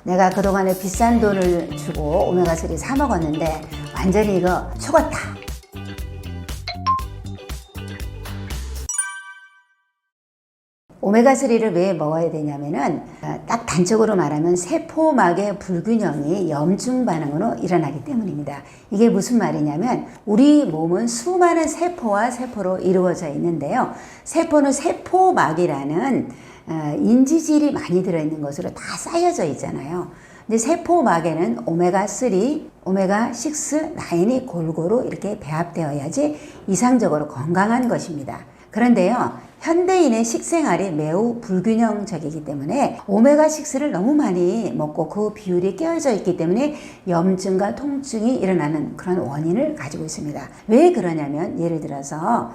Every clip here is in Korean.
내가 그동안에 비싼 돈을 주고 오메가3 사 먹었는데 완전히 이거 속았다. 오메가3를 왜 먹어야 되냐면은 딱 단적으로 말하면 세포막의 불균형이 염증 반응으로 일어나기 때문입니다. 이게 무슨 말이냐면 우리 몸은 수많은 세포와 세포로 이루어져 있는데요. 세포는 세포막이라는 인지질이 많이 들어있는 것으로 다 쌓여져 있잖아요. 근데 세포막에는 오메가3, 오메가6, 9이 골고루 이렇게 배합되어야지 이상적으로 건강한 것입니다. 그런데요, 현대인의 식생활이 매우 불균형적이기 때문에 오메가6를 너무 많이 먹고 그 비율이 깨어져 있기 때문에 염증과 통증이 일어나는 그런 원인을 가지고 있습니다. 왜 그러냐면 예를 들어서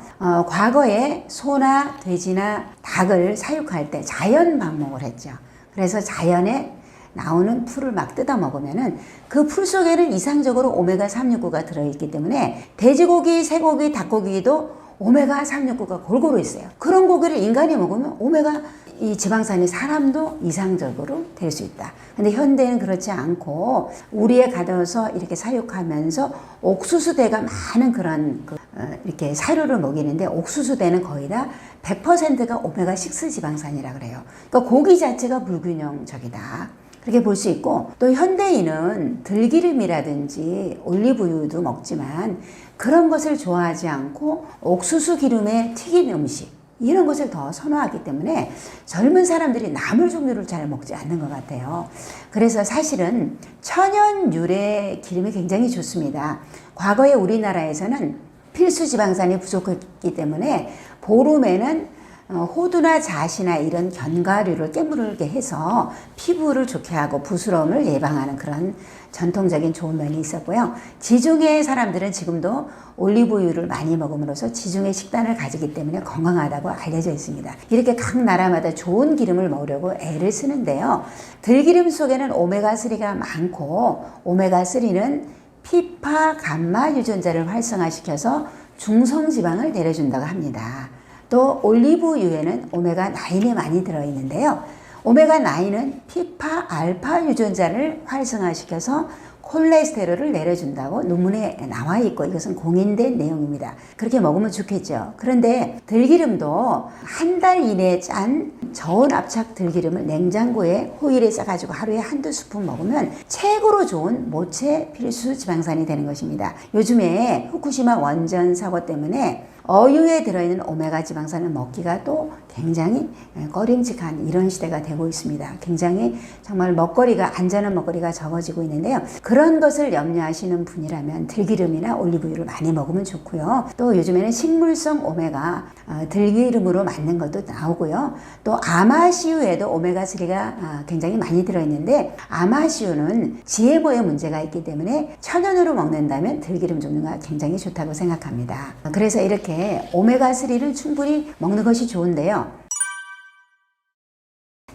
과거에 소나 돼지나 닭을 사육할 때 자연 방목을 했죠. 그래서 자연에 나오는 풀을 막 뜯어 먹으면은 그 풀 속에는 이상적으로 오메가 369가 들어있기 때문에 돼지고기, 쇠고기, 닭고기도 오메가 369가 골고루 있어요. 그런 고기를 인간이 먹으면 오메가 이 지방산이 사람도 이상적으로 될 수 있다. 근데 현대는 그렇지 않고 우리에 가둬서 이렇게 사육하면서 옥수수대가 많은 그런 이렇게 사료를 먹이는데 옥수수대는 거의 다 100%가 오메가6 지방산이라 그래요. 그러니까 고기 자체가 불균형적이다. 그렇게 볼 수 있고, 또 현대인은 들기름이라든지 올리브유도 먹지만 그런 것을 좋아하지 않고 옥수수 기름에 튀긴 음식 이런 것을 더 선호하기 때문에 젊은 사람들이 나물 종류를 잘 먹지 않는 것 같아요. 그래서 사실은 천연 유래 기름이 굉장히 좋습니다. 과거에 우리나라에서는 필수 지방산이 부족했기 때문에 보름에는 호두나 잣이나 이런 견과류를 깨물게 해서 피부를 좋게 하고 부스럼을 예방하는 그런 전통적인 좋은 면이 있었고요. 지중해 사람들은 지금도 올리브유를 많이 먹음으로써 지중해 식단을 가지기 때문에 건강하다고 알려져 있습니다. 이렇게 각 나라마다 좋은 기름을 먹으려고 애를 쓰는데요. 들기름 속에는 오메가3가 많고 오메가3는 피파 감마 유전자를 활성화시켜서 중성지방을 내려준다고 합니다. 또 올리브유에는 오메가9이 많이 들어있는데요. 오메가9은 피파 알파 유전자를 활성화시켜서 콜레스테롤을 내려준다고 논문에 나와 있고 이것은 공인된 내용입니다. 그렇게 먹으면 좋겠죠. 그런데 들기름도 한 달 이내에 짠 저온 압착 들기름을 냉장고에 호일에 싸가지고 하루에 한두 스푼 먹으면 최고로 좋은 모체 필수 지방산이 되는 것입니다. 요즘에 후쿠시마 원전 사고 때문에 어유에 들어있는 오메가 지방산을 먹기가 또 굉장히 꺼림칙한 이런 시대가 되고 있습니다. 굉장히 정말 먹거리가 안전한 먹거리가 적어지고 있는데요. 그런 것을 염려하시는 분이라면 들기름이나 올리브유를 많이 먹으면 좋고요. 또 요즘에는 식물성 오메가 들기름으로 만든 것도 나오고요. 또 아마씨유에도 오메가3가 굉장히 많이 들어있는데 아마씨유는 GMO의 문제가 있기 때문에 천연으로 먹는다면 들기름 종류가 굉장히 좋다고 생각합니다. 그래서 이렇게 오메가3를 충분히 먹는 것이 좋은데요.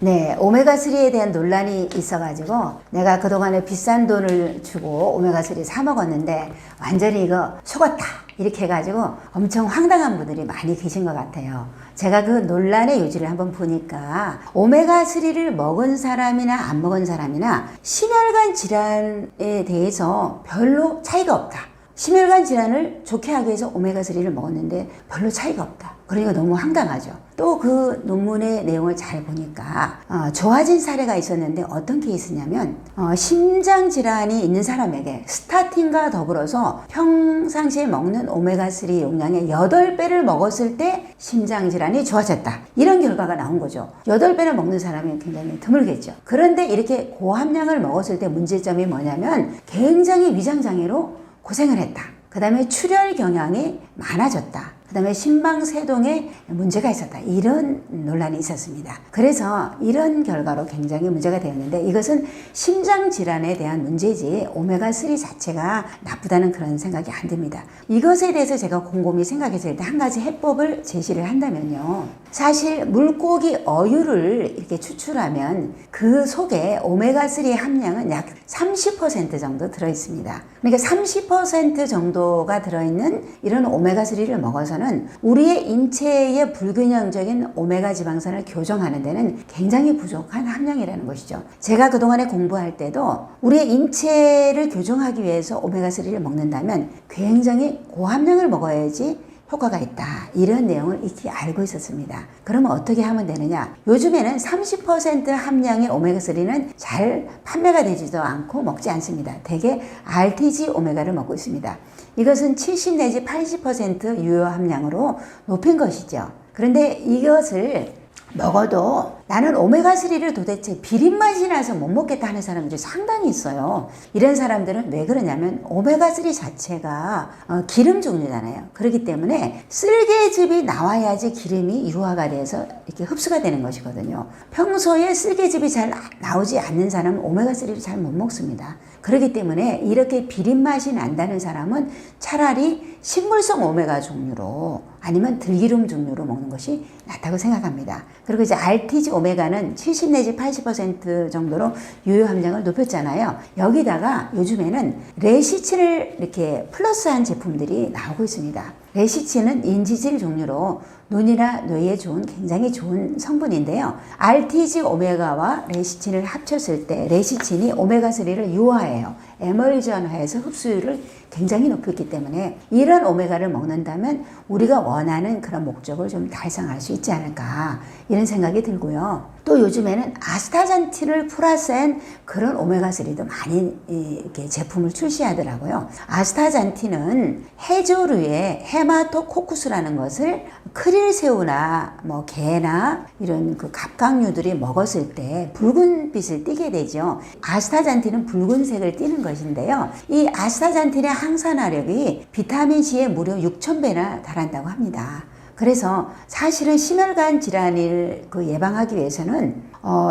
네, 오메가3에 대한 논란이 있어가지고 내가 그동안에 비싼 돈을 주고 오메가3 사 먹었는데 완전히 이거 속았다 이렇게 해가지고 엄청 황당한 분들이 많이 계신 것 같아요. 제가 그 논란의 요지를 한번 보니까 오메가3를 먹은 사람이나 안 먹은 사람이나 심혈관 질환에 대해서 별로 차이가 없다. 심혈관 질환을 좋게 하기 위해서 오메가3를 먹었는데 별로 차이가 없다. 그러니까 너무 황당하죠. 또 그 논문의 내용을 잘 보니까 좋아진 사례가 있었는데 어떤 케이스냐면 심장 질환이 있는 사람에게 스타틴과 더불어서 평상시에 먹는 오메가3 용량의 8배를 먹었을 때 심장 질환이 좋아졌다. 이런 결과가 나온 거죠. 8배를 먹는 사람이 굉장히 드물겠죠. 그런데 이렇게 고함량을 먹었을 때 문제점이 뭐냐면 굉장히 위장장애로 고생을 했다. 그 다음에 출혈 경향이 많아졌다. 그 다음에 심방세동에 문제가 있었다. 이런 논란이 있었습니다. 그래서 이런 결과로 굉장히 문제가 되었는데 이것은 심장질환에 대한 문제지 오메가3 자체가 나쁘다는 그런 생각이 안 듭니다. 이것에 대해서 제가 곰곰이 생각했을 때 한 가지 해법을 제시를 한다면요. 사실 물고기 어유를 이렇게 추출하면 그 속에 오메가3 함량은 약 30% 정도 들어있습니다. 그러니까 30% 정도가 들어있는 이런 오메가3를 먹어서는 지방산은 우리의 인체의 불균형적인 오메가 지방산을 교정하는 데는 굉장히 부족한 함량이라는 것이죠. 제가 그동안에 공부할 때도 우리의 인체를 교정하기 위해서 오메가3를 먹는다면 굉장히 고함량을 먹어야지 효과가 있다. 이런 내용을 익히 알고 있었습니다. 그러면 어떻게 하면 되느냐? 요즘에는 30% 함량의 오메가3는 잘 판매가 되지도 않고 먹지 않습니다. 대개 RTG 오메가를 먹고 있습니다. 이것은 70 내지 80% 유효 함량으로 높인 것이죠. 그런데 이것을 먹어도 나는 오메가3를 도대체 비린맛이 나서 못 먹겠다 하는 사람들이 상당히 있어요. 이런 사람들은 왜 그러냐면 오메가3 자체가 기름 종류잖아요. 그렇기 때문에 쓸개즙이 나와야지 기름이 유화가 돼서 이렇게 흡수가 되는 것이거든요. 평소에 쓸개즙이 잘 나오지 않는 사람은 오메가3를 잘 못 먹습니다. 그렇기 때문에 이렇게 비린맛이 난다는 사람은 차라리 식물성 오메가 종류로 아니면 들기름 종류로 먹는 것이 낫다고 생각합니다. 그리고 이제 RTG 오메가는 70 내지 80% 정도로 유효 함량을 높였잖아요. 여기다가 요즘에는 레시틴을 이렇게 플러스한 제품들이 나오고 있습니다. 레시틴은 인지질 종류로 눈이나 뇌에 좋은 굉장히 좋은 성분인데요. RTG 오메가와 레시틴을 합쳤을 때 레시틴이 오메가3를 유화해요. 에멀전화해서 흡수율을 굉장히 높였기 때문에 이런 오메가를 먹는다면 우리가 원하는 그런 목적을 좀 달성할 수 있지 않을까 이런 생각이 들고요. 또 요즘에는 아스타잔틴을 플러스한 그런 오메가3도 많이 이렇게 제품을 출시하더라고요. 아스타잔틴은 해조류의 헤마토코쿠스라는 것을 크릴새우나 뭐 게나 이런 그 갑각류들이 먹었을 때 붉은빛을 띠게 되죠. 아스타잔틴은 붉은색을 띠는 것인데요. 이 아스타잔틴의 항산화력이 비타민C에 무려 6,000배나 달한다고 합니다. 그래서 사실은 심혈관 질환을 예방하기 위해서는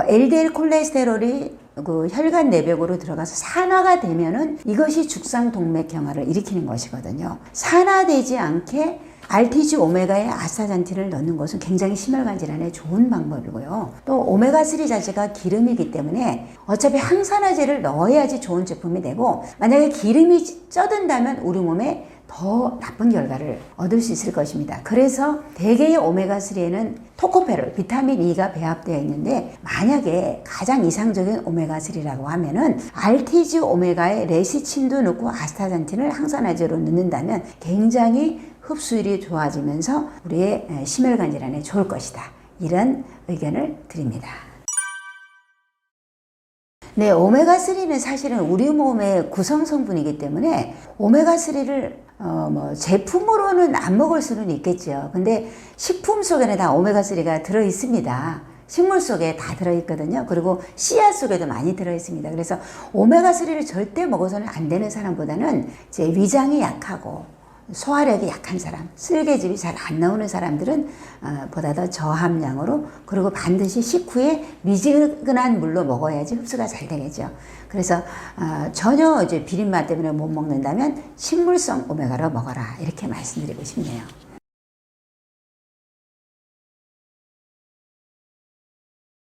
LDL 콜레스테롤이 그 혈관 내벽으로 들어가서 산화가 되면은 이것이 죽상동맥경화를 일으키는 것이거든요. 산화되지 않게 RTG 오메가에 아스타잔틴을 넣는 것은 굉장히 심혈관 질환에 좋은 방법이고요. 또 오메가3 자체가 기름이기 때문에 어차피 항산화제를 넣어야지 좋은 제품이 되고 만약에 기름이 쪄든다면 우리 몸에 더 나쁜 결과를 얻을 수 있을 것입니다. 그래서 대개의 오메가3에는 토코페롤, 비타민 E가 배합되어 있는데 만약에 가장 이상적인 오메가3라고 하면은 RTG 오메가에 레시틴도 넣고 아스타잔틴을 항산화제로 넣는다면 굉장히 흡수율이 좋아지면서 우리의 심혈관 질환에 좋을 것이다. 이런 의견을 드립니다. 네, 오메가3는 사실은 우리 몸의 구성 성분이기 때문에 오메가3를 제품으로는 안 먹을 수는 있겠죠. 근데 식품 속에는 다 오메가3가 들어 있습니다. 식물 속에 다 들어있거든요. 그리고 씨앗 속에도 많이 들어있습니다. 그래서 오메가3를 절대 먹어서는 안 되는 사람보다는 제 위장이 약하고 소화력이 약한 사람, 쓸개즙이 잘 안 나오는 사람들은 보다 더 저함량으로 그리고 반드시 식후에 미지근한 물로 먹어야지 흡수가 잘 되겠죠. 그래서 전혀 이제 비린맛 때문에 못 먹는다면 식물성 오메가로 먹어라 이렇게 말씀드리고 싶네요.